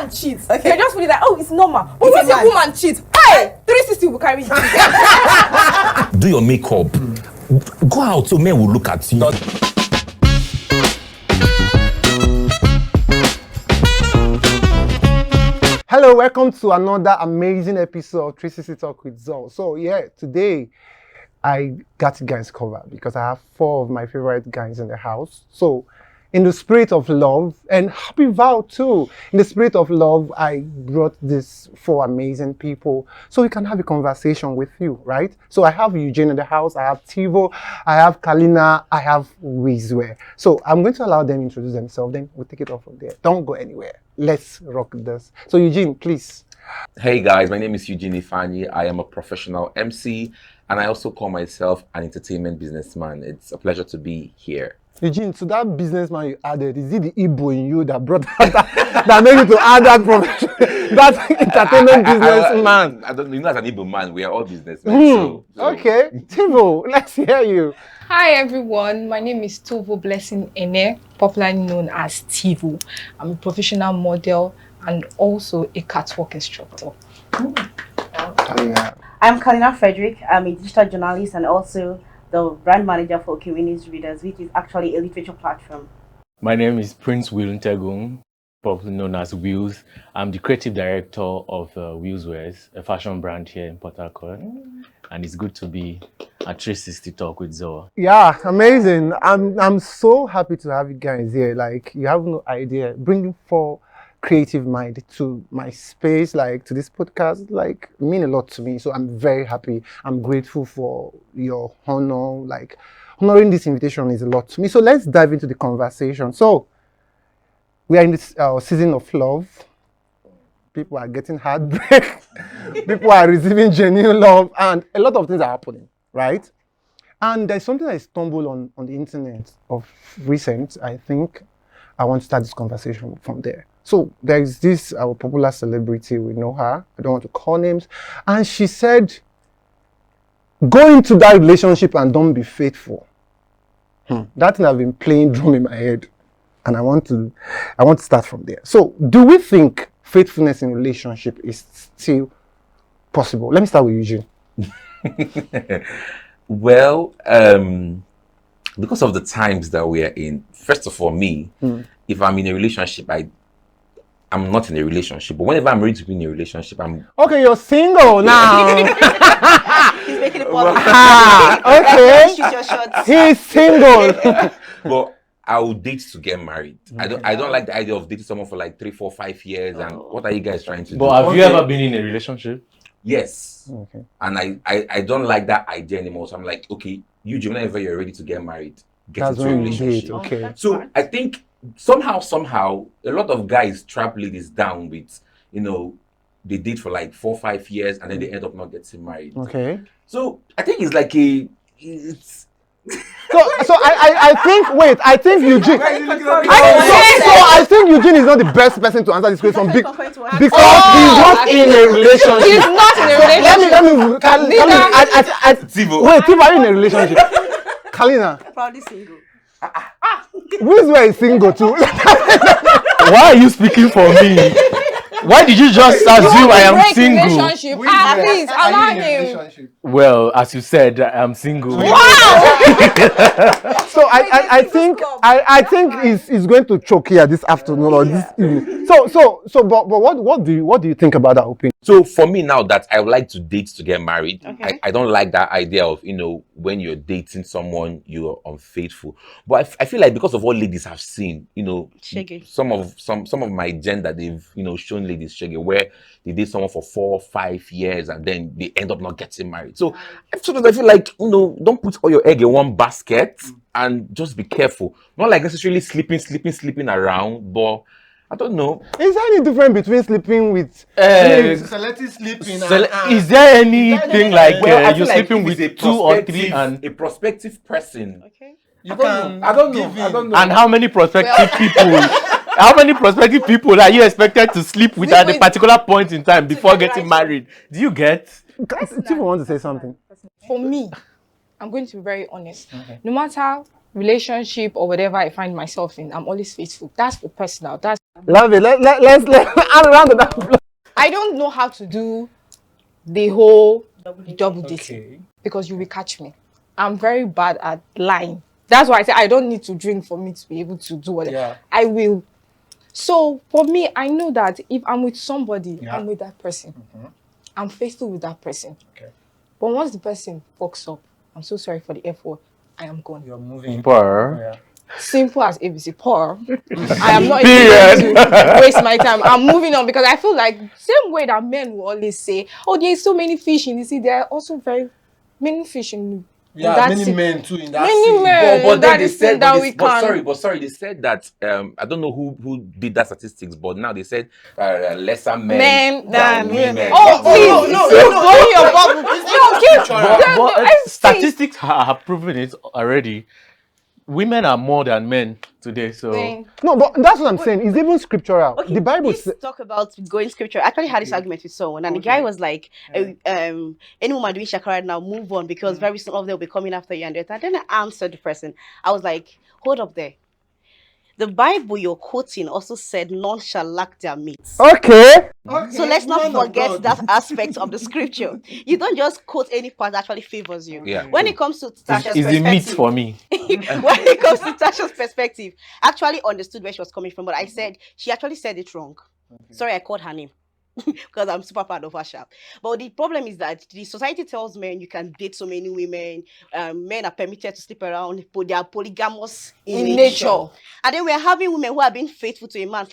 man cheats, you just feel like, oh, it's normal. But once a woman cheats, hey, 360 will carry you. Do your makeup. Go out so men will look at you. Hello, welcome to another amazing episode of 360 Talk with Zor. So yeah, today I got you guys covered because I have 4 of my favorite guys in the house. So in the spirit of love, and happy vow too, in the spirit of love, I brought these 4 amazing people so we can have a conversation with you, right? So I have Eugene in the house, I have Teevoo, I have Kalina, I have Princewill. So I'm going to allow them introduce themselves, then we'll take it off from there. Don't go anywhere. Let's rock this. So Eugene, please. Hey guys, my name is Eugene Ifani. I am a professional MC and I also call myself an entertainment businessman. It's a pleasure to be here. Eugene, so that businessman you added, is it the Igbo in you that brought that made you to add that profession, that entertainment businessman? I don't know, as an Igbo man, we are all businessmen. So. Okay, Teevoo, let's hear you. Hi everyone, my name is Teevoo Blessing Ene, popularly known as Teevoo. I'm a professional model and also a catwalk instructor. I'm Kalina Frederick. I'm a digital journalist and also the brand manager for Okewe Newsreaders, which is actually a literature platform. My name is Princewill, popularly known as Wheels. I'm the creative director of Wheels Wears, a fashion brand here in Port Harcourt. And it's good to be at 360 Talk with Zor. Yeah, amazing. I'm so happy to have you guys here. Like, you have no idea. Bringing 4 creative mind to my space, like to this podcast, like mean a lot to me. So I'm very happy. I'm grateful for your honor. Like, honoring this invitation is a lot to me. So let's dive into the conversation. So we are in this season of love. People are getting heartbreak. People are receiving genuine love, and a lot of things are happening, right? And there's something I stumbled on the internet of recent. I think I want to start this conversation from there. So there's this popular celebrity, we know her. I don't want to call names, and she said, "Go into that relationship and don't be faithful." That thing has been playing drum in my head, and I want to start from there. So, do we think faithfulness in relationship is still possible? Let me start with Eugene. Well, because of the times that we are in, first of all, me, if I'm in a relationship, I'm not in a relationship, but whenever I'm ready to be in a relationship, I'm... Okay, you're single now. He's making a point. Okay. Shoot your shots. He's single. But I will date to get married. Okay. I don't like the idea of dating someone for like 3, 4, 5 years. And what are you guys trying to do? But have you ever been in a relationship? Yes. Okay. And I don't like that idea anymore. So I'm like, okay, Eugene, whenever you're ready to get married, get That's into a when you relationship. date. Okay. So I think somehow, a lot of guys trap ladies down with, they date for like 4, 5 years and then they end up not getting married. Okay. So I think it's like So I think Eugene. I think Eugene is not the best person to answer this question because he's not in a relationship. He's not in a relationship. Teevoo. Wait, Teevoo, are you in a relationship? Kalina. Probably single. Princewill is single too. Why are you speking for me? Why did you just assume I am single? Relationship. Please allow him. Well, as you said, I'm single. Wow. So I think he's going to choke here this afternoon or this evening. But what do you think about that opinion? So for me now that I would like to date to get married, Okay. I don't like that idea of, when you're dating someone, you're unfaithful. But I feel like because of what ladies have seen, Shaggy. some of my gender, they've, shown ladies shaggy where they date someone for 4, 5 years and then they end up not getting married. So sometimes I feel like, don't put all your egg in one basket and just be careful. Not like necessarily sleeping around, but I don't know. Is there any difference between sleeping with Selective sleeping? Is there anything like Well, I you're feel like sleeping if with it's 2 or 3 and a prospective person? Okay. You I don't know. and how many prospective people? How many prospective people are you expected to sleep with at a particular point in time before getting married? Do you get? Teevoo want to say something. For me, I'm going to be very honest. No matter relationship or whatever I find myself in, I'm always faithful. That's for personal. That's Love it. Let's round it up. I don't know how to do the whole double dating because you will catch me. I'm very bad at lying. That's why I say I don't need to drink for me to be able to do whatever. Yeah. I will. So for me, I know that if I'm with somebody, I'm with that person. I'm faithful with that person. Okay. But once the person fucks up, I'm so sorry for the F word, I am gone. You're moving. Purr. Simple as ABC. Poor. I am not even going to waste my time. I'm moving on because I feel like same way that men will always say, "Oh, there's so many fish in the sea." There are also very many fish in Yeah, that many sea. men too in that Many scene. men. But then that they is said, that but, we this, but can. sorry, they said that I don't know who did that statistics, but now they said lesser men Men than women. Oh, please, no, go in your bubble. No, keep. But statistics have proven it already. Women are more than men today, so No, but that's what I'm saying. It's even scriptural. Okay, The Bible this says. talk about going scripture. I actually had this argument with someone, and the guy was like, "Any woman doing shakara now, move on because very soon of them will be coming after you." And then I answered the person. I was like, "Hold up there. The Bible you're quoting also said none shall lack their meats. Okay. So let's not Man of forget God. that aspect of the scripture. You don't just quote any part that actually favors you. Yeah, When true. it comes to Tasha's is the meat perspective, for me. when it comes to Tasha's perspective, I actually understood where she was coming from, but I said she actually said it wrong. Sorry, I called her name because I'm super proud of her. But the problem is that the society tells men you can date so many women. Men are permitted to sleep around, but they are polygamous in nature. And then we're having women who are being faithful to a man,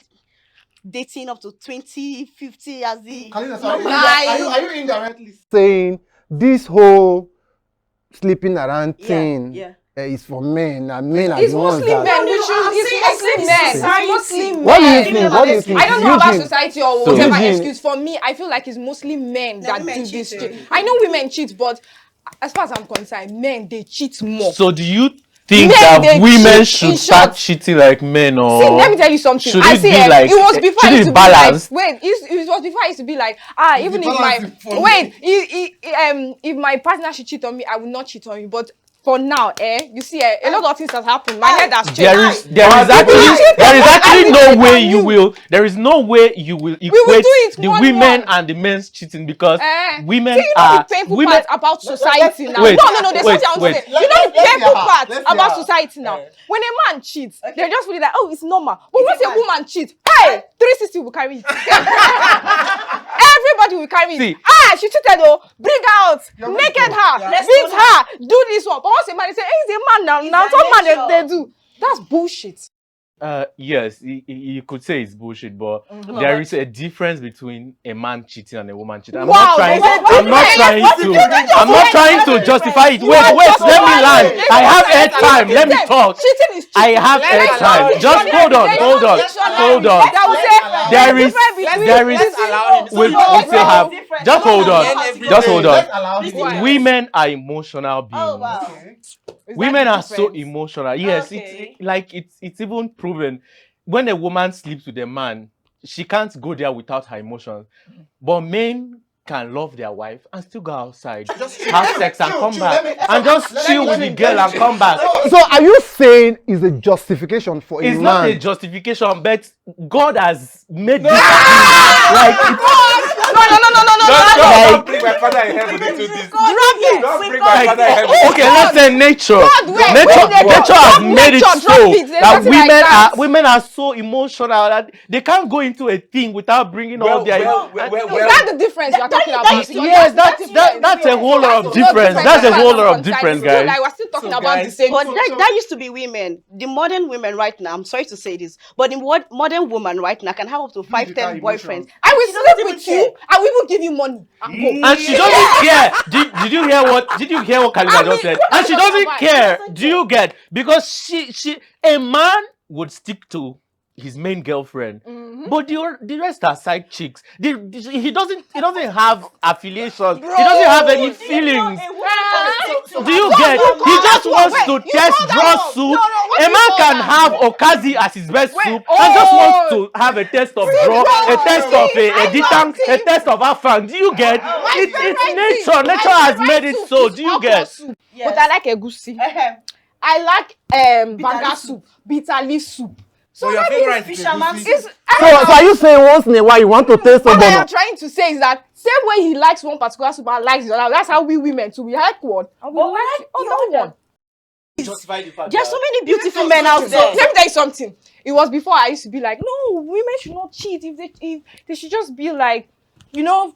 dating up to 20, 50 as the Kalina, so are you indirectly Saying this whole sleeping around thing yeah. is for men, and men are It's the ones mostly men. that. It's mostly men. It's mostly men. What do you think? What do you think? I don't know about Eugene. society or So- whatever Eugene. excuse. For me, I feel like it's mostly men that women do this cheat, shit. I know women cheat, but as far as I'm concerned, men, they cheat more. So do you think Men, that they women cheat, should in start short. cheating like men, or See, let me tell you something. should I it see be like it was before should I it used to be be like, balanced? wait, it was before I used to be like, even if my balance is for if my partner should cheat on me, I will not cheat on you. But for now, you see, a lot of things has happened. My head has changed. There is actually no way you will. There is no way you will will equate do it the one women one. and the men's cheating because women See, you know are the painful women. part about society now. wait, No, there's wait, something I want wait. to say. You know the Let's painful hear her. part Let's hear about her. society now. When a man cheats, they just feel it like, oh, it's normal. But once a woman cheats, hey, 360 will carry it. Everybody will carry it. See. She cheated though. Bring her out, naked her, beat her, do this one. But once a man, they say, hey, he's a man now. Now some man they do. That's bullshit. Yes, you could say it's bullshit, but there is a difference between a man cheating and a woman cheating. I'm not trying to justify it. Wait, let me land. I have airtime. Let me talk. Cheating is cheating. I have airtime. Just hold on. There is. Just hold on. Women are emotional beings. Oh wow. Women are so emotional. Yes, it's even proven. When a woman sleeps with a man, she can't go there without her emotions. But men can love their wife and still go outside, have sex and come back, and just chill with the girl and come back. So are you saying is a justification for a It's man? not a justification, but God has made this like Don't bring my father in heaven into this. Don't bring my father in heaven. okay, let's say nature. Nature has made it so that women are so emotional that they can't go into a thing without bringing all their. Is that the difference you're talking about? Yes, that's a whole lot of difference. That's a whole lot of difference, guys. Like we're still talking about the same. But that used to be women. The modern women right now, I'm sorry to say this, but the modern woman right now can have up to 5-10 boyfriends. I will sleep with you. I will even give you money. And she doesn't care. Did you hear what Kalina just said? And she doesn't care. Do you get? Because a man would stick to his main girlfriend, but the rest are side chicks. He doesn't have affiliations. He doesn't have any feelings. Do you get? He just wants to test draw soup. A man can have okazi as his best soup and just wants to have a test of draw, a test of a ditang, a test of afang. Do you get? It's nature. Nature has made it so. Do you get? But I like egusi. I like banga leaf soup, bitter leaf soup. So your that favorite means is fisherman's egusi? So are you saying once in a while you want to taste what I am ogbono? trying to say is that same way he likes one particular soup and likes the other, that's how we women too. We like one and we But like like the the other other. one. Justify the fact There's so that many beautiful Let me men tell out you So there. let me tell you something. It was before I used to be like, no, women should not cheat. If they should just be like,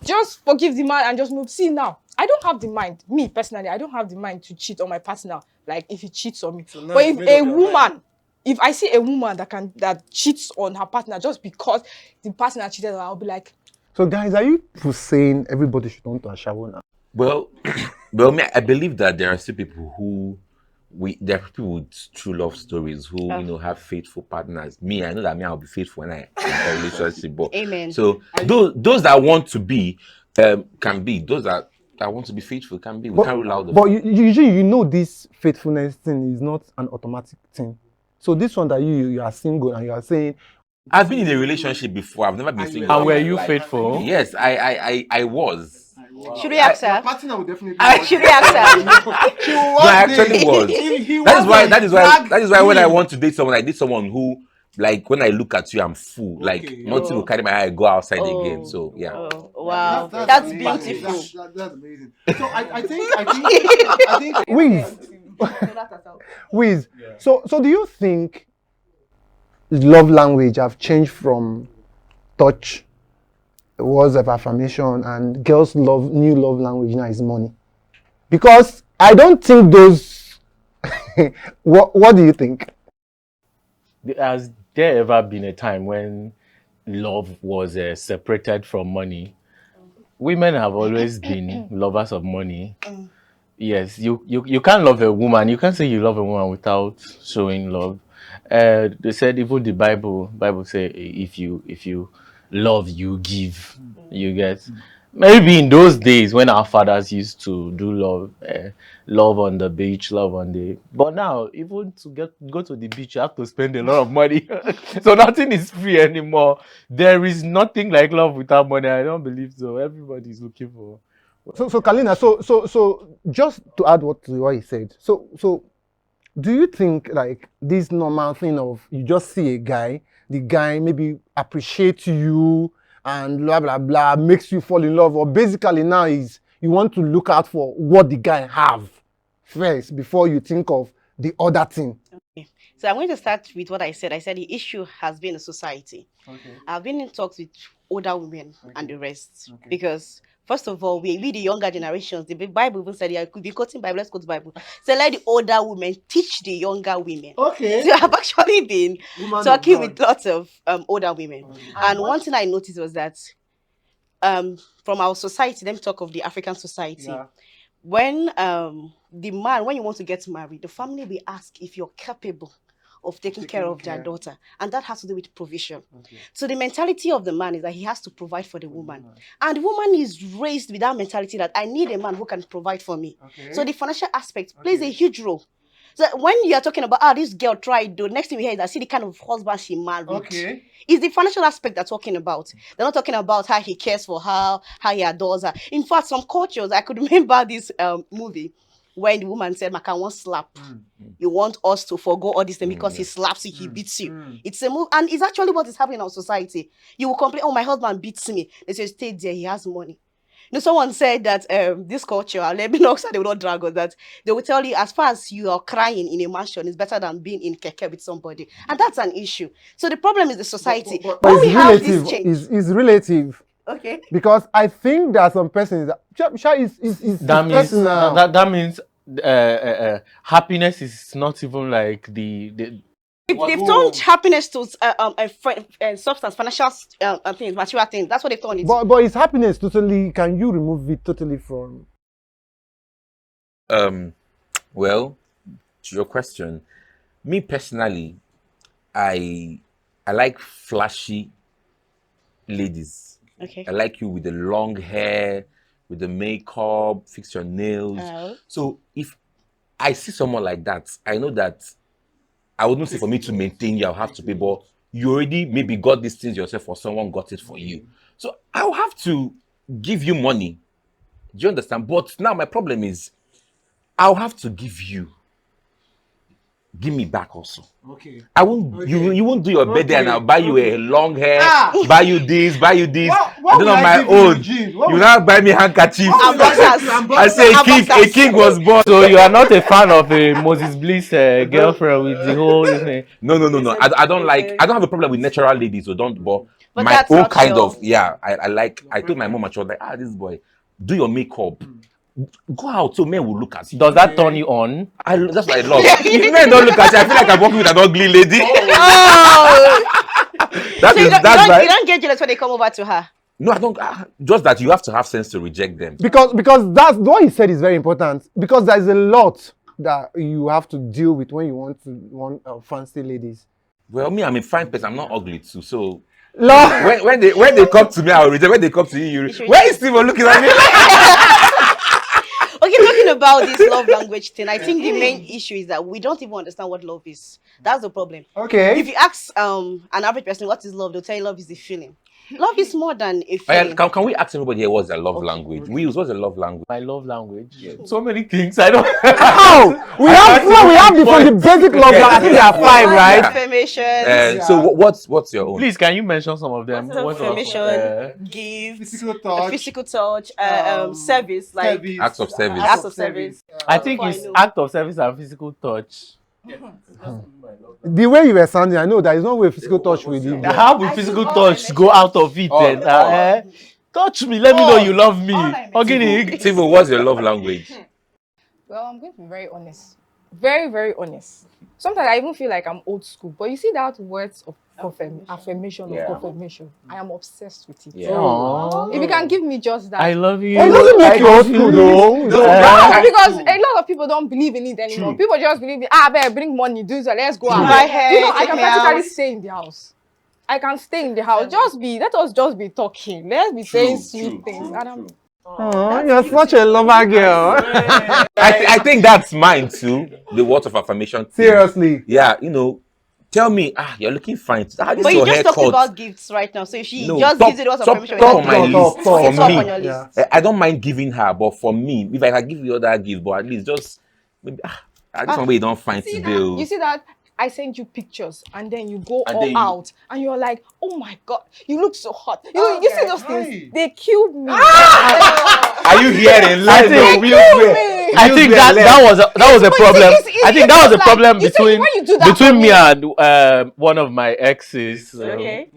just forgive the man and just move. See now, I don't have the mind. Me personally, I don't have the mind to cheat on my partner. Like if he cheats on me. So now But you've if made a up your woman, mind. if I see a woman that cheats on her partner just because the partner cheated on her, I'll be like, So guys, are you saying everybody should want to shower now? Well, I believe that there are still people who there are people with true love stories who have faithful partners. Me, I know that I'll be faithful when I'm in a relationship. But Amen. so those that want to be can be. Those that want to be faithful can be. We can't rule out the But usually this faithfulness thing is not an automatic thing. So this one that you are single and you are saying, I've been in a relationship before. I've never been single. And were you faithful? Yes, I was. Should we ask Your her? partner will definitely Should we ask her? She will No, I actually was. That is why when I want to date someone, I date someone who, like, when I look at you, I'm full. Like, nothing will carry my eye, go outside again. So yeah. Oh, wow. That's That's amazing. beautiful. That's amazing. So I think Wiz, so do you think love language have changed from touch, words of affirmation, and girls' new love language now is money? Because I don't think those. What do you think? Has there ever been a time when love was separated from money? Women have always been lovers of money. Yes, you can't love a woman. You can't say you love a woman without showing love. They said even the Bible say if you love, you give. You get. Maybe in those days when our fathers used to do love on the beach, love on the. But now, even to go to the beach, you have to spend a lot of money. So nothing is free anymore. There is nothing like love without money. I don't believe so. Everybody's looking for. So Kalina, so just to add to what he said, so do you think like this normal thing of you just see a guy, the guy maybe appreciates you and blah blah blah makes you fall in love, or basically now is you want to look out for what the guy have first before you think of the other thing? So I'm going to start with what I said. I said the issue has been in society. Okay. I've been in talks with older women and the rest because first of all, we the younger generations. The Bible even said, I could be quoting Bible. Let's quote Bible. So let the older women teach the younger women. Okay. So I've actually been Woman talking of with God. lots of older women, and one thing I noticed was that from our society, let me talk of the African society. Yeah. When the man, when you want to get married, the family will ask if you're capable of taking care of their daughter, and that has to do with provision. Okay. So the mentality of the man is that he has to provide for the woman, and the woman is raised with that mentality that I need a man who can provide for me. Okay. So the financial aspect plays a huge role. So when you are talking about this girl tried, the next thing we hear is that see the kind of husband she married. Okay. It's the financial aspect they're talking about. They're not talking about how he cares for her, how he adores her. In fact, some cultures, I could remember this movie when the woman said, "Maka won't slap. You want us to forgo all this thing because he slaps you, he beats you." It's a move, and it's actually what is happening in our society. You will complain, "Oh, my husband beats me." They say, "Stay there, he has money." Someone said that this culture, let me know so they will not drag on that. They will tell you, as far as you are crying in a mansion, it's better than being in keke with somebody, and that's an issue. So the problem is the society. But When it's we have relative. this change, It's relative. okay. Because I think there are some persons that That means personal. that means happiness is not even like the They've turned happiness to substance, financial things, material things. That's what they've turned it. But is happiness totally? Can you remove it totally from? Well, to your question, me personally, I like flashy ladies. Okay. I like you with the long hair, with the makeup, fix your nails. So if I see someone like that, I know that I wouldn't say for me to maintain you, I'll have to pay, but you already maybe got these things yourself or someone got it for you. So I'll have to give you money. Do you understand? But now my problem is I'll have to give you. give me back also. Okay. I won't. Okay. You won't do your birthday and Okay. I'll buy you a long hair, Ah. buy you this, buy you this. What And then will on I my give you, own, Eugene? What you will- now buy me handkerchief. What will I give you? I say a king was born. So you are not a fan of a Moses Bliss girlfriend with the whole thing. No. I don't like. I don't have a problem with natural ladies, so don't. But my that's own not kind your- of I like. I told my mom, I was like, this boy, do your makeup, go out so men will look at you. Does that turn you on? That's what I love. If men don't look at you, I feel like I'm working with an ugly lady. Oh. That So is you don't, that's you right. don't get jealous when they come over to her. No, I don't. Just that you have to have sense to reject them. Because that's what he said is very important. Because there's a lot that you have to deal with when you want fancy ladies. Well, me, I'm a fine person. I'm not ugly too. So Lord. when they come to me, I'll reject. When they come to you, where is Steve looking at me? Okay, talking about this love language thing, I think the main issue is that we don't even understand what love is. That's the problem. Okay. If you ask an average person what is love, they'll tell you love is a feeling. Love is more than a feeling. Can we ask everybody here what's their love language? We use what's a love language? My love language. So many things. I don't. How? We have the basic love language. I think there are 5, right? Affirmation, So what's your own? Please, can you mention some of them? affirmation, gifts, Physical touch. physical touch, service, like service, Acts of service. acts of service. I think it's act of service and physical touch. The way you were sounding, I know there is no way physical touch with you. How will physical touch go out of it then? Touch me, let me know you love me. Teevoo, what's your love language? Well, I'm going to be very honest. Very, very honest. Sometimes I even feel like I'm old school. But you see that words of affirmation or confirmation, I am obsessed with it. Yeah. Aww. If you can give me just that. I love you. It doesn't make you old school though. No, because a lot of people don't believe in it anymore. People just believe, better bring money, do so, let's go out. Buy hair, You know, I take can me practically out. stay in the house. I can stay in the house. Let us just be talking. Let's be saying sweet things. Oh, you're such a lover girl. I think that's mine too. The words of affirmation. thing. Seriously. Yeah, tell me, you're looking fine. This But is you your just talked haircut. about gifts right now. So if she No, just top- gives it what's top- affirmation, top you're on my not- list. it's For top me. on your Yeah. list. I don't mind giving her, but for me, if I can give you other gifts, but at least just maybe this one way you don't find See today. that? You see that? I send you pictures and then you go And all then you- out and you're like, oh my God, you look so hot. You see those Right. things? They killed me. Are you hearing? I Let's think- go. We'll swear. I think that was a problem. it's- I think that was a like- problem you see, between when you do that for between me me- and one of my exes. Okay.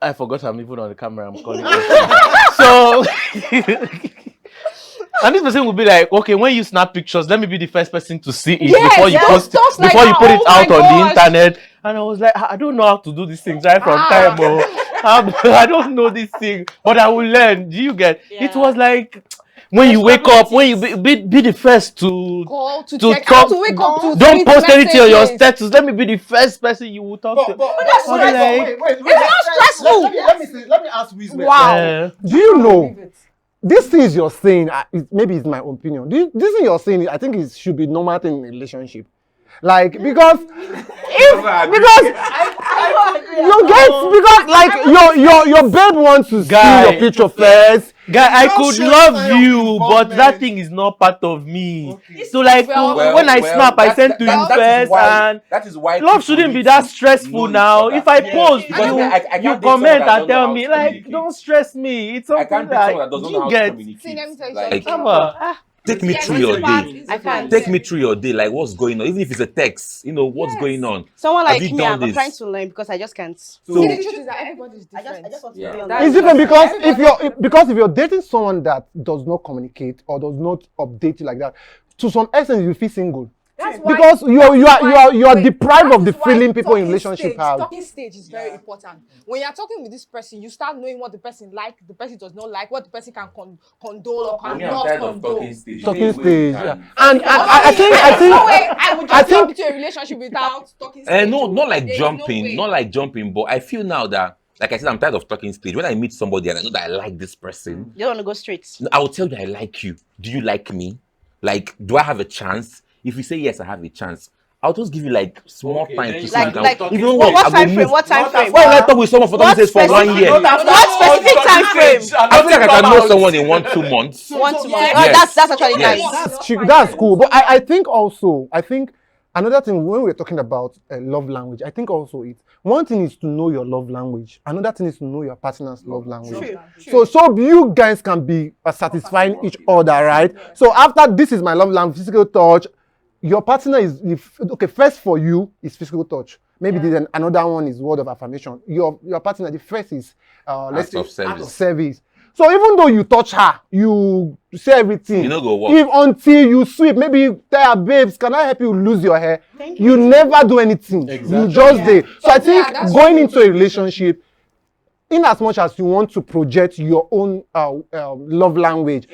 I forgot I'm even on the camera. I'm calling. So, and this person will be like, okay, when you snap pictures, let me be the first person to see it Yes, before you yes, post stuff like before you that. put it Oh my out on the gosh. internet. And I was like, I don't know how to do these things right from time. I don't know this thing, but I will learn. Do you get? It was like when you wake up, when you be the first to Call to to check talk. out to wake up to Don't sweet post anything on your messages. status. Let me be the first person you will talk to. That's I'll be like, wait. not stressful. Let me ask Wiz. Wow. Do you know this things you're saying? Maybe it's my opinion. This thing you're saying, I think it should be normal thing in a relationship. Like because your babe wants to see Guy. your picture first. guy, I Don't could show love sign of you, but involvement. that thing is not part of me. Okay. So like Well, when I snap, I send to you first, and that is why love shouldn't be that stressful now. If I post, Because you I can't you date someone comment that and doesn't tell know me how to like, communicate. don't stress me. It's I something can't date like someone that doesn't know you how to get. communicate. See, let me tell you Like, something. take me through your day. I can't. Take me through your day. Like, what's going on? Even if it's a text, what's going on. Someone Have like you me, done I'm this? trying to learn because I just can't. So, See, the truth is that everybody's I different. just want to Yeah. be on That's that. It's different because if you're dating someone that does not communicate or does not update you like that, to some extent you feel single. That's why- Because you are Wait, deprived of the that is why feeling people in talking relationship stage, have. Talking stage is very important. When you're talking with this person, you start knowing what the person like, the person does not like, what the person can condole or cannot condole. stage. Talking stage, yeah. And There's no way I would I just jump think- into a relationship without talking stage. No, not like There's no jumping, way. not like jumping, but I feel now that, like I said, I'm tired of talking stage. When I meet somebody and I know that I like this person, You don't want to go straight. I will tell you I like you. Do you like me? Like, do I have a chance? If you say yes, I have a chance. I'll just give you like small time to see Like- if you like- can. If you What I go time frame? move. What time frame? Why will I talk with someone for 30 days for 1 year? What specific time frame? I feel like I can know someone in 1-2 months. One to one. Yes. Oh, that's actually Yes. nice. That's cool. But I think Another thing, when we're talking about love language, I think also one thing is to know your love language. Another thing is to know your partner's love language. So you guys can be satisfying each other, right? So after this is my love language, physical touch, your partner is, okay, first for you is physical touch. Maybe then another one is word of affirmation. Your partner, the first is let's say act of service. So even though you touch her, you say everything. You know go walk. If until you sweep, maybe you tell her, babes, can I help you lose your hair? You never do anything. Exactly. You just there. So I think going into a relationship, in as much as you want to project your own love language,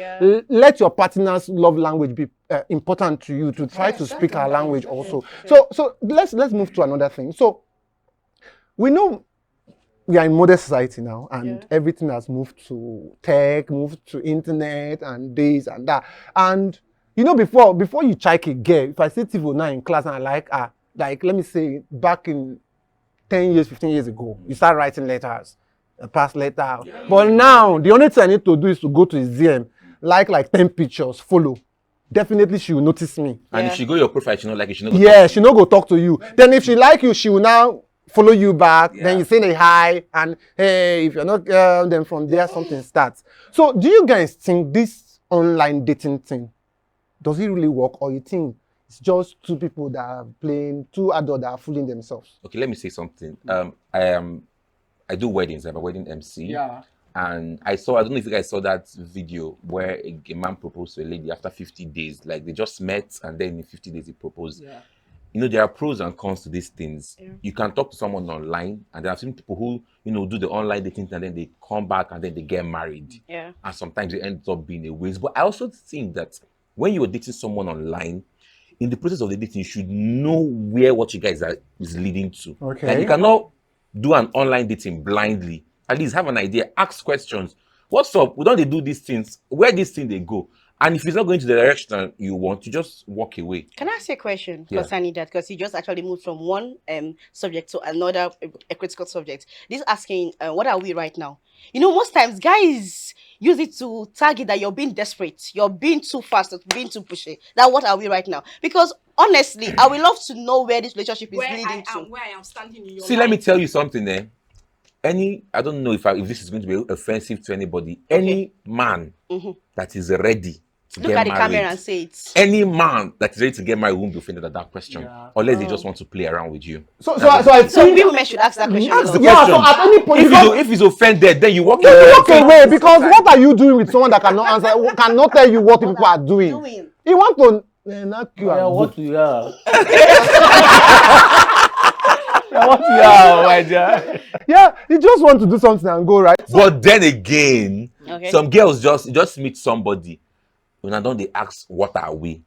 let your partner's love language be important to you to try to speak her language also. So let's move to another thing. So we know we are in modern society now, and everything has moved to tech, moved to internet, and this and that. And you know, before you check a girl, if I see Teevoo now in class and I like her, like let me say back in 10 years, 15 years ago, you start writing letters, a past letter. But now the only thing I need to do is to go to his DM, like 10 pictures, follow. Definitely she will notice me. And if she go your profile, she not like it, she not go she not go talk to you. Then if she like you, she will now follow you back, then you say a hi, and hey, if you're not then from there something starts. So do you guys think this online dating thing, does it really work, or you think it's just two people that are playing, two adults that are fooling themselves? Okay, let me say something. I do weddings, I'm a wedding MC. Yeah. And I don't know if you guys saw that video where a man proposed to a lady after 50 days. Like they just met and then in 50 days he proposed. Yeah. You know, there are pros and cons to these things. Yeah. You can talk to someone online, and there are some people who, you know, do the online dating and then they come back and then they get married. Yeah. And sometimes it ends up being a waste. But I also think that when you're dating someone online, in the process of the dating, you should know where what you guys is leading to. Okay. Like you cannot do an online dating blindly. At least have an idea, ask questions. What's up? We don't do these things. Where these things they go? And if it's not going to the direction you want, you just walk away. Can I ask you a question concerning that? Because you just actually moved from one subject to another, a critical subject. This asking, what are we right now? You know, most times guys use it to target that you're being desperate, you're being too fast, or being too pushy. That what are we right now? Because honestly, I would love to know where this relationship is leading to. Where I am standing in your life. Let me tell you something there. I don't know if this is going to be offensive to anybody. Any man that is ready to look get at the married, camera and say it. Any man that is ready to get married won't be offended at that question, unless they just want to play around with you. So I think we women should ask that question. Ask the question. So at any point, if he's offended, then you walk away. You walk away, because what are you doing with someone that cannot answer, cannot tell you what people are doing? He want to knock you out. What you are? Yeah, you just want to do something and go, right? But then again, some girls just meet somebody, and don't they ask, what are we?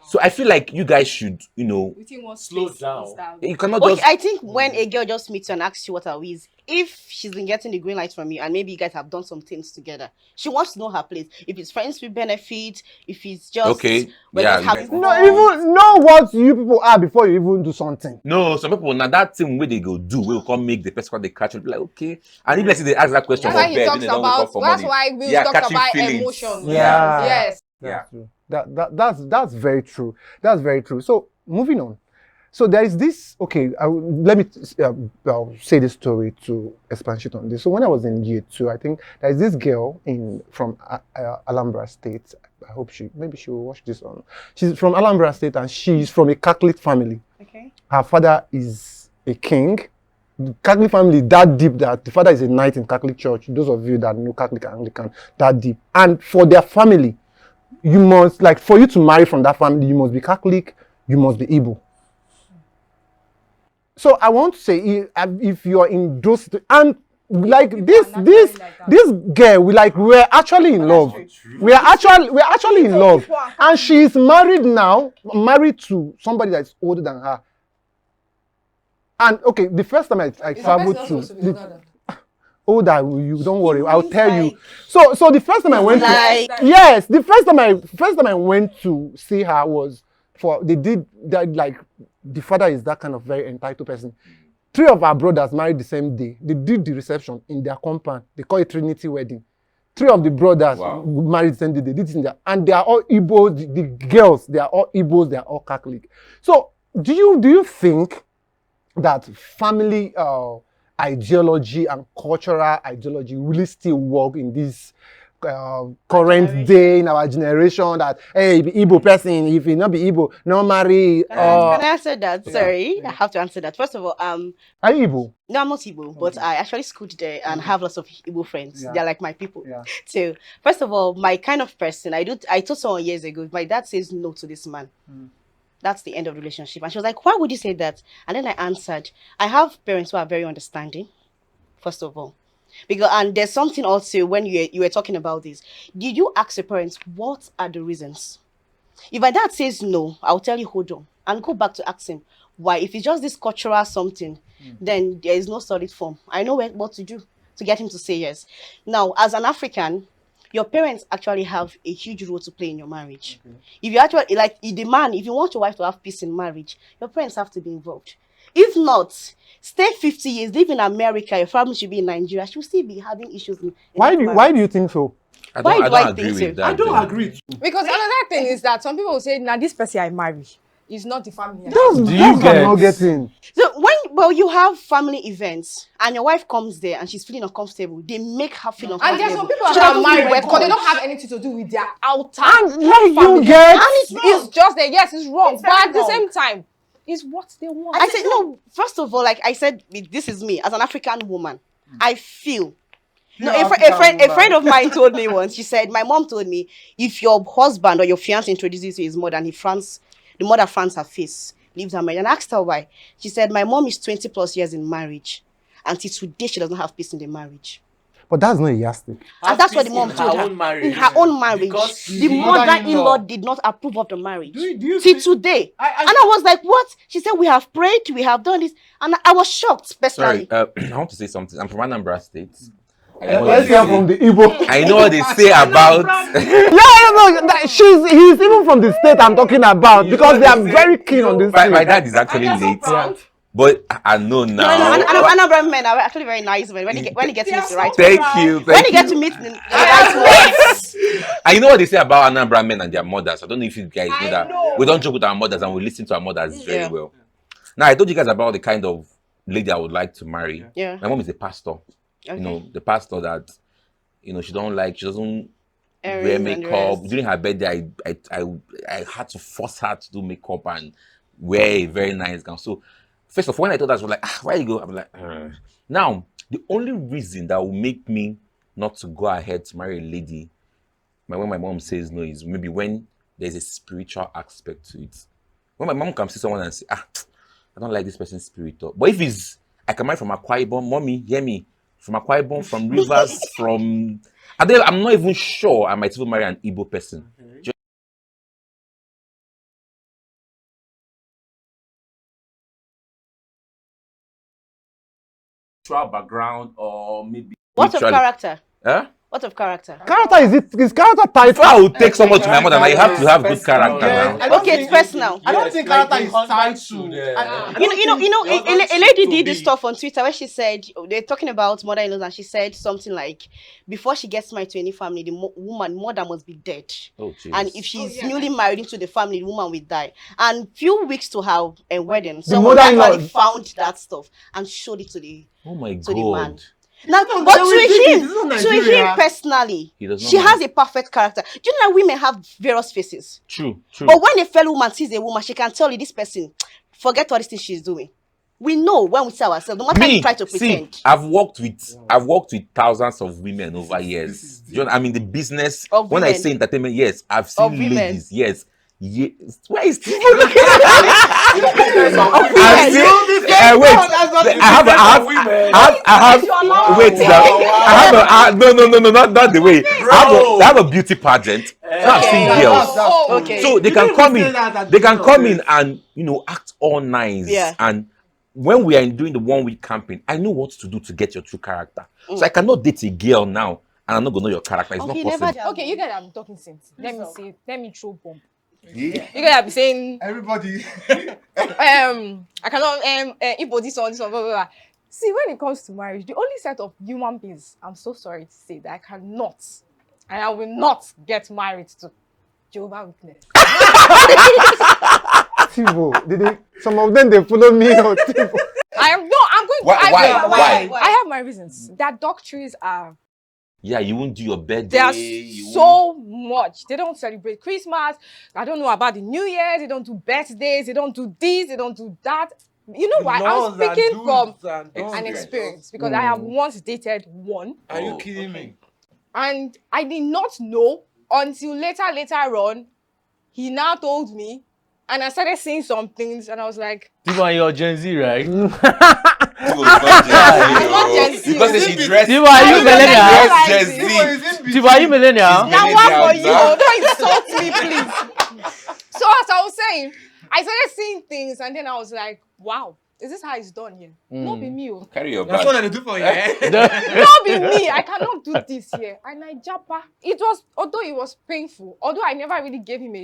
So I feel like you guys should, you know, slow down. You cannot I think when a girl just meets you and asks you what are we, if she's been getting the green light from you and maybe you guys have done some things together, she wants to know her place. If it's friends with benefit, if it's just even know what you people are before you even do something. No, some people now that thing where they go do will come make the person they catch it, be like, okay. And if let's say they ask that question, that's why we talk about emotions. Yes. That's very true. That's very true. So moving on. So there is this. Okay, let me I'll say this story to expand on this. So when I was in year 2, I think there is this girl from Alhambra State. I hope maybe she will watch this on. She's from Alhambra State and she's from a Catholic family. Okay. Her father is a king. The Catholic family that deep that the father is a knight in Catholic Church. Those of you that know Catholic and Anglican, that deep. And for their family, you must, like, for you to marry from that family, you must be Catholic, you must be Igbo. So I want to say, if you're in those, and like this girl, we're actually in love. We're actually in love, and she's married now, married to somebody that's older than her. And okay, the first time I traveled to. Older, you don't worry. I'll tell you. So the first time I went the first time I went to see her was they did that, like, the father is that kind of very entitled person. 3 of our brothers married the same day. They did the reception in their compound. They call it Trinity wedding. 3 of the brothers married the same day. They did it in there, and they are all Igbos. The girls, they are all Igbos. They are all Catholic. So do you think that family ideology and cultural ideology really still work in this current day in our generation? That hey, be Igbo person, if you not be Igbo, no marry. Can I answer that? yeah, Sorry, yeah. I have to answer that. First of all, Are you Igbo? no, I'm not Igbo, but I actually schooled there and have lots of Igbo friends. Yeah. They're like my people. Yeah. So, first of all, my kind of person, I told someone years ago, if my dad says no to this man, that's the end of the relationship. And she was like, why would you say that? And then I answered, I have parents who are very understanding, first of all. And there's something also when you were talking about this. Did you ask your parents what are the reasons? If my dad says no, I'll tell you hold on and go back to ask him why. If it's just this cultural something, then there is no solid form. I know what to do to get him to say yes. Now, as an African, your parents actually have a huge role to play in your marriage. If you actually if you want your wife to have peace in marriage, your parents have to be involved. If not, stay 50 years, live in America, your family should be in Nigeria, she'll still be having issues. Why do you think so? I Why don't, do I I don't think agree so? with that. I don't agree. Because another thing is that some people will say, now this person I marry is not the family. That's you what I'm not get- getting. So you have family events and your wife comes there and she's feeling uncomfortable, they make her feel And uncomfortable. there's some people She that are doesn't married feel because they welcome. don't have anything to do with their outer And like you family. get, And it's just that, yes, it's wrong. It's But very at the wrong. same time, it's what they want. I said, no, first of all, like I said, this is me as an African woman. I feel. No, a friend of mine told me once, she said, my mom told me, if your husband or your fiance introduces you his mother and the mother frowns her face, leaves her marriage. And I asked her why. She said, my mom is 20 plus years in marriage. Until today, she doesn't have peace in the marriage. but that's not a yastic. And that's what the mom told her. In her own marriage. Because The the mother-in-law did not approve of the marriage. Do you Till think- today. I- And I was like, what? She said, we have prayed, we have done this. And I was shocked, personally. Sorry, I want to say something. I'm from Anambra State. Let's hear from the Igbo. I know what they say about. He's even from the state I'm talking about because they are very keen on this my thing. dad is actually late, but I know No, now. Anambra men are actually very nice when he gets to meet the right Thank one. you. When Thank he gets to you. meet the right one. I know what they say about Anambra men and their mothers. I don't know if you guys know that. We don't joke with our mothers and we listen to our mothers very Yeah. well. Now, I told you guys about the kind of lady I would like to marry. Yeah. My mom is a pastor. Okay. You know, the pastor that, she doesn't wear Earrings and makeup. rest. During her birthday, I had to force her to do makeup and wear a very nice gown. So, first of all, when I told her, she was like, where you go? I'm like, Now, the only reason that will make me not to go ahead to marry a lady, when my mom says no, is maybe when there's a spiritual aspect to it. When my mom can see someone and say, I don't like this person's spirit. But if I can marry from Akwa Ibom, mommy, hear me, from Akwa Ibom, from Rivers, from... I'm not even sure I might even marry an Igbo person. Background or maybe... What of character? Huh? What of character? Character is character type. If I would take someone to my mother, now you have to have good character Yeah, now. Okay, it's personal. I don't think character is tied to. A lady did this stuff on Twitter where she said they're talking about mother-in-laws and she said something like, before she gets married to any family, the mother must be dead. Oh, jeez. And if she's newly married into the family, the woman will die. And few weeks to her wedding, someone mother-in-law- actually found that stuff and showed it to the Oh my to the man. God. Now, No, but they will think it. This is not to Nigeria. him personally, He does not she know. has a perfect character. Do you know that women have various faces? True. But when a fellow woman sees a woman, she can tell you this person, forget all these things she's doing. We know when we see ourselves, no matter how you try to pretend. See, I've worked with thousands of women over years. I mean, the business. Of When I women. say entertainment, yes, I've Of seen women. ladies. Yes. Where is Teevoo looking Women. not the way. I have a beauty pageant. So I've seen Okay. girls. Okay. So they can come in. They can come in and act all nice. Yeah. And when we are doing the 1 week camping, I know what to do to get your true character. So I cannot date a girl now and I'm not gonna know your character. It's Okay, not possible. never- Okay, you guys are talking sense. Let me throw bomb. You guys be saying, Everybody. I cannot, Igbo this one, blah, blah, blah. See, when it comes to marriage, the only set of human beings, I'm so sorry to say, that I cannot, and I will not get married to Jehovah's Witness. Teevoo? Did they? Some of them they follow me on Teevoo. I'm going to. Why? I have my reasons. That doctrines are. Yeah, you won't do your birthday. There's you so much. They don't celebrate Christmas. I don't know about the New Year. They don't do birthdays. They don't do this. They don't do that. You know why? I'm speaking from an experience because I have once dated one. Are you kidding me? And I did not know until later on, he now told me, and I started saying some things, and I was like, Teevoo, you're Gen Z, right? I'm not Gen Z. Because she dressed. Teevoo, are you millennial? Gen Z. Teevoo, are you millennial? Now what for you? Don't insult me, please. So as I was saying, I started seeing things, and then I was like, wow. Is this how it's done here? Not be me. Carry your That's bag. what I do for you. Eh? Not be me. I cannot do this here. And I japa. It was, although it was painful, although I never really gave him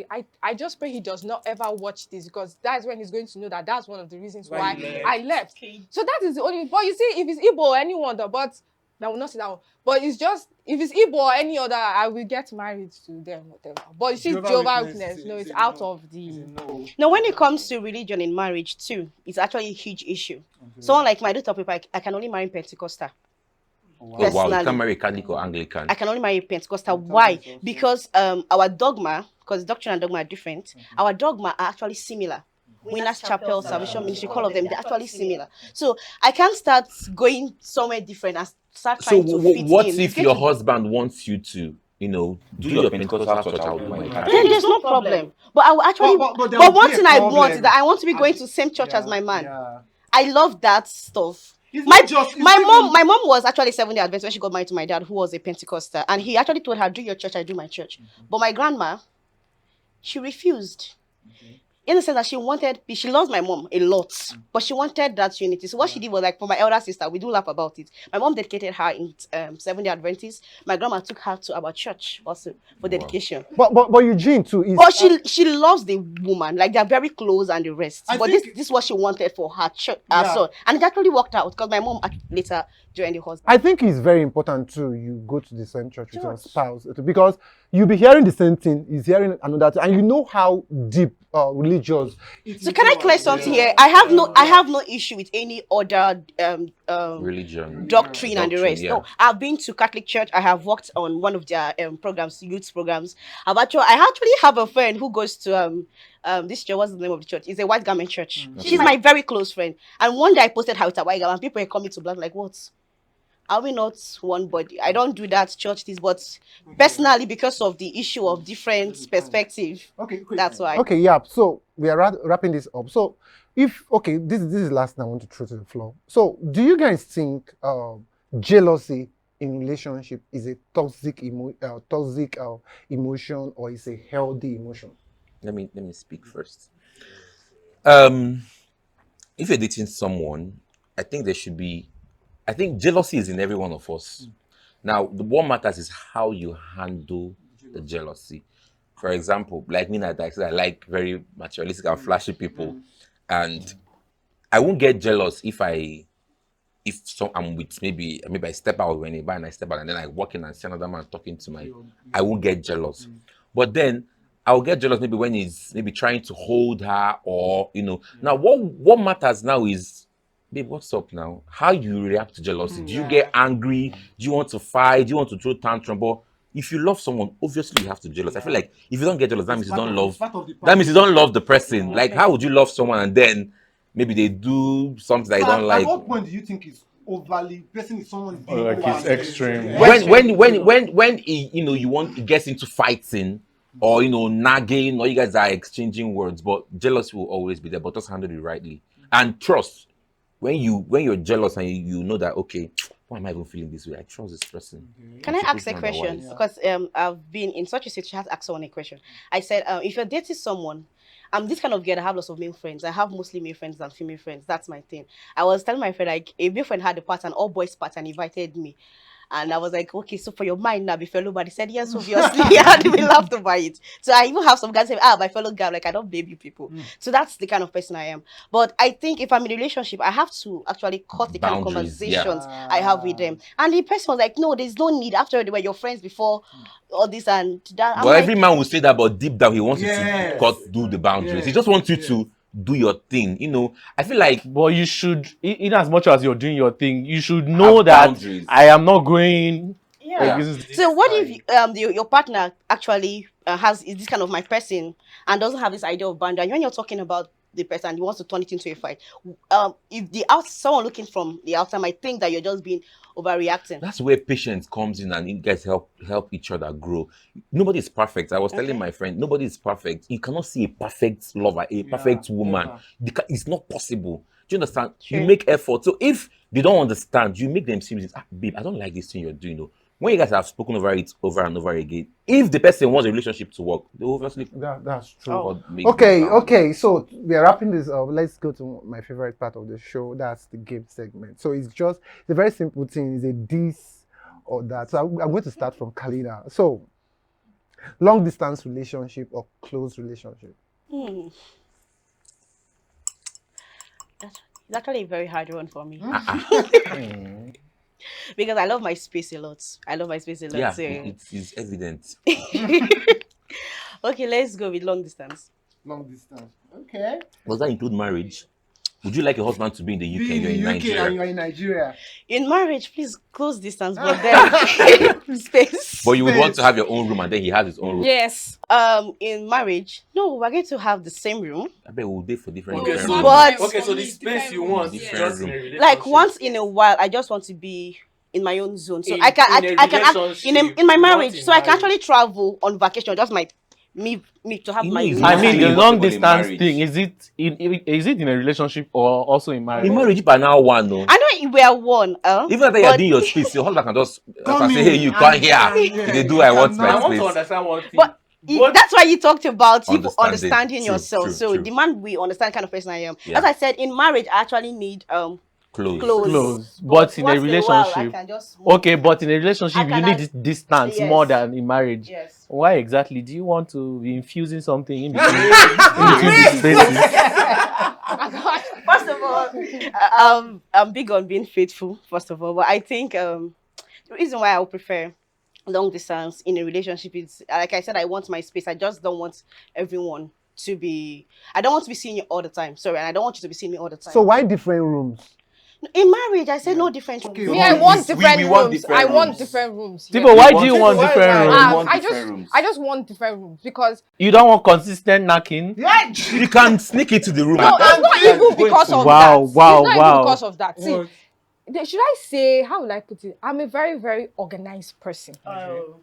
I just pray he does not ever watch this because that's when he's going to know that that's one of the reasons why I left. So that is the only, but you see, if it's Igbo or anyone, but I will not sit down. But it's just, if it's Igbo or any other, I will get married to them, whatever. But you see, Jehovah's Witness, no, it's out of the... Now, when it comes to religion in marriage too, it's actually a huge issue. Someone like my daughter, I can only marry Pentecostal. Oh, wow, you can marry Catholic or Anglican. I can only marry Pentecostal. Why? Because our dogma, because doctrine and dogma are different, our dogma are actually similar. Winners Chapel, Salvation Ministry, all of them, they're actually similar. So I can't start going somewhere different and start trying to fit what in. if your husband wants you to, do your Pentecostal church? I'll do my Catholic. Then there's no problem. But I will actually. But one thing I want is that I want to be going to the same church as my man. Yeah. I love that stuff. My mom was actually Seventh-day Adventist when she got married to my dad, who was a Pentecostal, and he actually told her, "Do your church, I do my church." But my grandma, she refused. In the sense that she loves my mom a lot, but she wanted that unity. So what she did was, like, for my elder sister, we do laugh about it. My mom dedicated her in Seventh-day Adventist. My grandma took her to our church also for dedication. But Eugene too is. But she loves the woman, like they're very close and the rest. But this is what she wanted for her church, her son, and it actually worked out because my mom later joined the husband. I think it's very important too. You go to the same church with your spouse because you'll be hearing the same thing. He's hearing another thing, and you know how deep religious. So can I clear something here? I have no issue with any other Religion, doctrine and the rest. Yeah. No, I've been to Catholic church. I have worked on one of their programs, youth programs. I actually have a friend who goes to this church. What's the name of the church? It's a white garment church. She's my very close friend. And one day I posted how it's a white garment. People are coming to black like, what? Are we not one body? I don't do that church this, but personally, because of the issue of different perspective, that's why. Okay, yeah. So we are wrapping this up. So this is the last thing I want to throw to the floor. So do you guys think jealousy in relationship is a toxic emotion or is a healthy emotion? Let me speak first. If you're dating someone, I think jealousy is in every one of us. Now, what matters is how you handle the jealousy. For example, like me, I like very materialistic and flashy people, and I won't get jealous if I'm with maybe I step out when and I step out and then I walk in and see another man talking to I won't get jealous. But then I'll get jealous maybe when he's maybe trying to hold her or Now what matters now is, babe, what's up now? How you react to jealousy? Do you get angry? Do you want to fight? Do you want to throw tantrum? But if you love someone, obviously you have to jealous. I feel like if you don't get jealous, that means you don't love. That means you don't love the person. Like, how would you love someone and then maybe they do something that you don't like? At what point do you think it's overly pressing someone? Like it's extreme. When he gets into fighting or nagging, or you guys are exchanging words, but jealousy will always be there. But just handle it rightly and trust. When you're jealous and you know that, okay, why am I even feeling this way? I trust this person. Can I ask a question? Because I've been in such a situation. I have to ask someone a question. I said, if you're dating someone, I'm this kind of girl. I have lots of male friends. I have mostly male friends than female friends. That's my thing. I was telling my friend, like, a male friend had a party, an all boys party, and invited me. And I was like, okay, so for your mind now, be fellow, but he said, yes, obviously. And we laughed about it. So I even have some guys say, my fellow guy, like, I don't baby people. So that's the kind of person I am. But I think if I'm in a relationship, I have to actually cut the kind of conversations I have with them. And the person was like, no, there's no need. After they were your friends before all this and that. Well, every man will say that, but deep down, he wants you to do the boundaries. He just wants you to do your thing. I feel like But you should, in as much as you're doing your thing, you should know Have that boundaries. I am not going. Yeah. against this So what time. if your partner actually is this kind of my person and doesn't have this idea of boundary? And when you're talking about the person and he wants to turn it into a fight, if someone looking from the outside might think that you're just being overreacting. that's where patience comes in, and you guys help each other grow. Nobody is perfect. I was telling my friend, nobody is perfect. You cannot see a perfect lover, a perfect woman. never. It's not possible. Do you understand? Sure. You make effort. So if they don't understand, you make them seem, babe, I don't like this thing you're doing. When you guys have spoken over it over and over again, if the person wants a relationship to work, they obviously That's true. Oh. Okay. So we are wrapping this up. Let's go to my favorite part of the show. That's the game segment. So it's a very simple thing. It's a this or that. So I'm going to start from Kalina. So, long distance relationship or close relationship? It's actually a very hard one for me. Because I love my space a lot. Yeah, So. it's evident. Okay, let's go with long distance. Long distance. Okay. Does that include marriage? Would you like your husband to be in the UK Be and you're in in the UK Nigeria? and you're in Nigeria. In marriage, please close distance, but then space. But you would want to have your own room and then he has his own room. Yes. In marriage, no, we're going to have the same room. I bet we'll date for different Okay, different so, rooms. But- okay, so the space you want is Different just in a room. relationship. Like once in a while, I just want to be in my own zone. So In- I can in a I can act relationship, in my not marriage. in So I can marriage. actually travel on vacation. Just me to have You my know, it's own. I mean, the Impossible long in distance marriage. thing, is it in a relationship or also in marriage? In marriage, if I now one, no. I know we are one. Even after you're doing your space, your husband can just say, hey, you come here. They do, I want I my want to space. understand one thing. But What- that's why you talked about you Understanding. understanding True, yourself. true, So true. the man will understand the kind of person I am. Yeah. As I said, in marriage, I actually need Close. Close. But in a once while, I relationship. can just Okay, but in a relationship, I you can need add- this distance Yes. more than in marriage. Yes. Why exactly? Do you want to be infusing something in between, in between the spaces? First of all, I'm big on being faithful. First of all, but I think the reason why I would prefer long distance in a relationship is, like I said, I want my space. I just don't want everyone to be. I don't want to be seeing you all the time. Sorry, and I don't want you to be seeing me all the time. So why different rooms? in marriage, I said no different rooms. Okay, Me, I want different we want rooms. different I want rooms. different rooms. Tibo, yeah. why do you want Why- different why- rooms? why- want I different just, rooms. I just want different rooms because You don't want consistent knocking? Yeah. You can sneak into the room. no, and it's not then even go because into- of Wow, that. wow, It's not wow. even because of that. See, What? should I say, how will I put it? I'm a very, very organized person. Oh.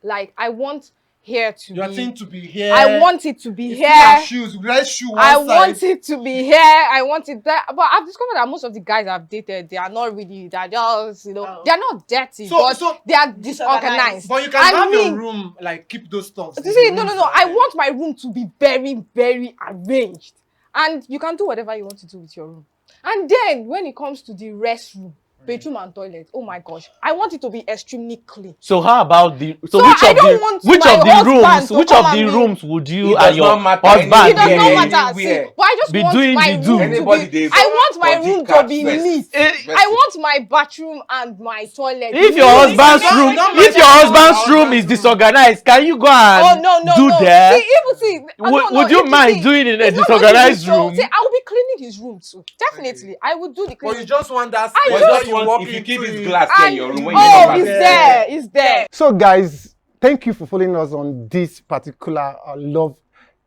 Like I want here to Your be. thing to be here. I want it to be You see here. your shoes, red shoe one I side. want it to be here. I want it there. But I've discovered that most of the guys I've dated, they are not really. They're just, Oh. they're not dirty, So- but so- they are Disorganized. disorganized. But you can And have me- your room, like keep those stuff. You see, no. I want my room to be very, very arranged. And you can do whatever you want to do with your room. And then when it comes to the restroom, bedroom and toilet, oh my gosh, I want it to be extremely clean. So how about the So I don't want my husband to which come of the and be- rooms would It you does and your not matter husband It does anywhere. not matter. See, Anywhere. but I just Be want doing my the do. room Anybody to be. they- I want my body room to card be first. neat. First. I want my bathroom and my toilet. If your neat. husband's Don't- room, don't if your mind husband's our room husband's is room. disorganized, can you go and do No. there? See, Would you mind doing it in a it's not going to be disorganized so- room? See, I will be cleaning his room too. Definitely, I would do the But you cleaning. just want that I space just where you walk if you into keep this it. glass here in And your room when you come back. it's there. So, guys, thank you for following us on this particular love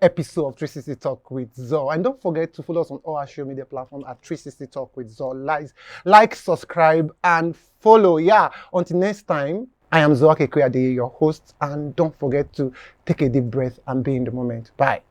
episode of 360 Talk with Zor. And don't forget to follow us on all our social media platforms at 360 Talk with Zor. Like, subscribe, and follow. Yeah, until next time, I am Zor-Akekue, your host. And don't forget to take a deep breath and be in the moment. Bye.